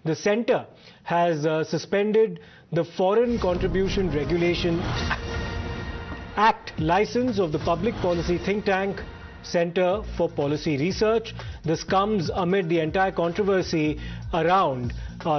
the centre has suspended the Foreign Contribution Regulation Act license of the public policy think tank Centre for Policy Research. This comes amid the entire controversy around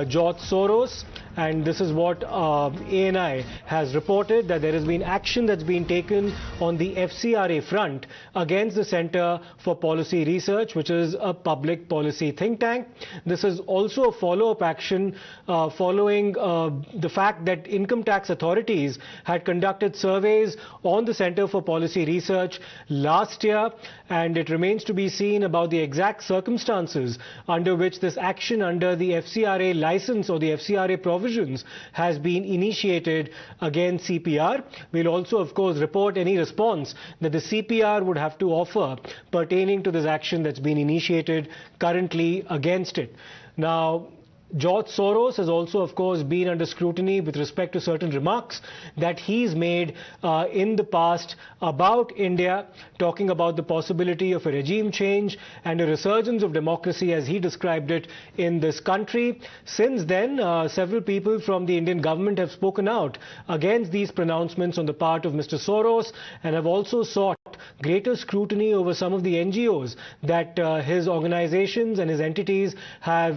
George Soros, and this is what ANI has reported, that there has been action that's been taken on the FCRA front against the Centre for Policy Research, which is a public policy think tank. This is also a follow-up action following the fact that income tax authorities had conducted surveys on the Centre for Policy Research last year, and it remains to be seen about the exact circumstances under which this action under the FCRA license or the FCRA provisions has been initiated against CPR. We'll also, of course, report any response that the CPR would have to offer pertaining to this action that's been initiated currently against it. Now, George Soros has also, of course, been under scrutiny with respect to certain remarks that he's made in the past about India, talking about the possibility of a regime change and a resurgence of democracy, as he described it, in this country. Since then, several people from the Indian government have spoken out against these pronouncements on the part of Mr. Soros, and have also sought greater scrutiny over some of the NGOs that his organizations and his entities have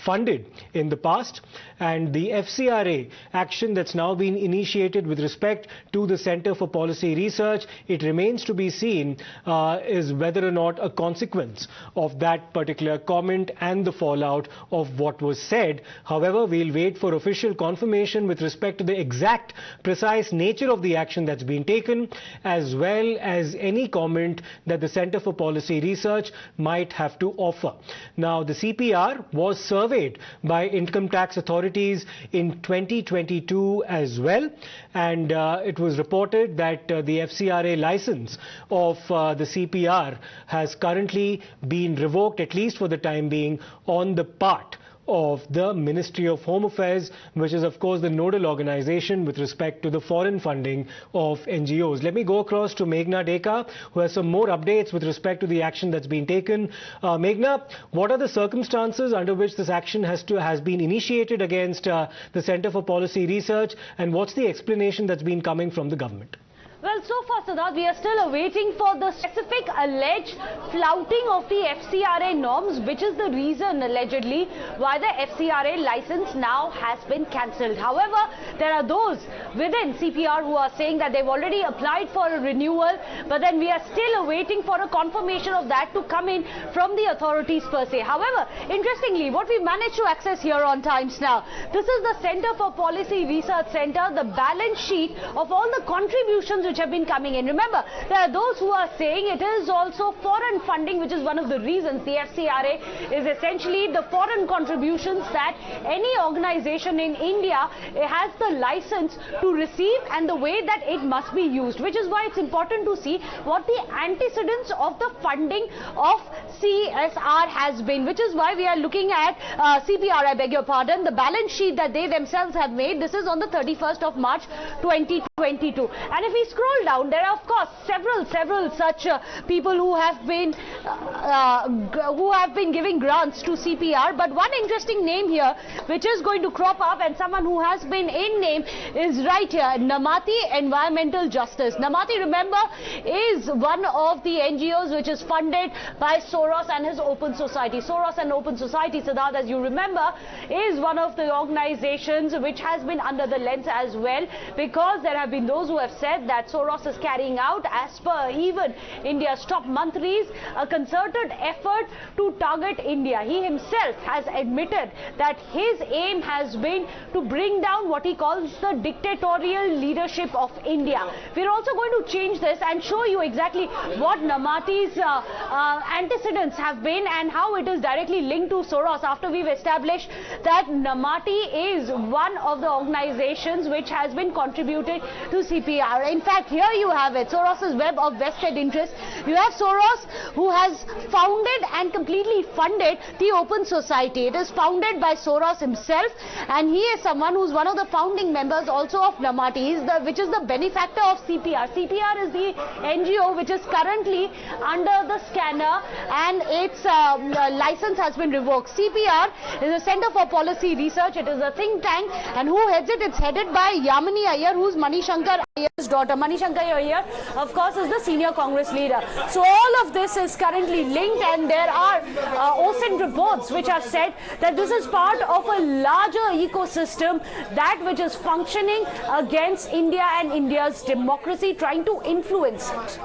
funded in the past. And the FCRA action that's now been initiated with respect to the Centre for Policy Research, it remains to be seen is whether or not a consequence of that particular comment and the fallout of what was said. However, we'll wait for official confirmation with respect to the exact precise nature of the action that's been taken, as well as any comment that the Centre for Policy Research might have to offer. Now, the CPR was surveyed by income tax authorities in 2022 as well, and it was reported that the FCRA license of the CPR has currently been revoked, at least for the time being, on the part of the Ministry of Home Affairs, which is, of course, the nodal organization with respect to the foreign funding of NGOs. Let me go across to Meghna Deka, who has some more updates with respect to the action that's been taken. Meghna, what are the circumstances under which this action has been initiated against the Centre for Policy Research, and what's the explanation that's been coming from the government? Well, so far, Siddharth, we are still awaiting for the specific alleged flouting of the FCRA norms, which is the reason, allegedly, why the FCRA license now has been cancelled. However, there are those within CPR who are saying that they've already applied for a renewal, but then we are still awaiting for a confirmation of that to come in from the authorities per se. However, interestingly, what we managed to access here on Times Now, this is the Centre for Policy Research Centre, the balance sheet of all the contributions which have been coming in. Remember, there are those who are saying it is also foreign funding, which is one of the reasons. The FCRA is essentially the foreign contributions that any organization in India has the license to receive and the way that it must be used, which is why it's important to see what the antecedents of the funding of CSR has been, which is why we are looking at CPR, I beg your pardon, the balance sheet that they themselves have made. This is on the 31st of March 2022. And if we scroll down, there are, of course, several such people who have been giving grants to CPR. But one interesting name here, which is going to crop up, and someone who has been in name, is right here, Namati Environmental Justice. Namati, remember, is one of the NGOs which is funded by Soros and his Open Society. Soros and Open Society, Siddharth, as you remember, is one of the organizations which has been under the lens as well, because there have been those who have said that Soros is carrying out, as per even India's top mantris, a concerted effort to target India. He himself has admitted that his aim has been to bring down what he calls the dictatorial leadership of India. We're also going to change this and show you exactly what Namati's antecedents have been and how it is directly linked to Soros, after we've established that Namati is one of the organizations which has been contributed to CPR. In fact, fact, here you have it, Soros's web of vested interests. You have Soros, who has founded and completely funded the Open Society. It is founded by Soros himself, and he is someone who's one of the founding members also of Namati, which is the benefactor of CPR. CPR is the NGO which is currently under the scanner, and its license has been revoked. CPR is a Center for Policy Research. It is a think tank, and who heads it? It's headed by Yamini Iyer, who's Manishankar Iyer's daughter. Manishankar Iyer, of course, is the senior Congress leader. So all of this is currently linked, and there are OSINT reports which have said that this is part of a larger ecosystem, that which is functioning against India and India's democracy, trying to influence it.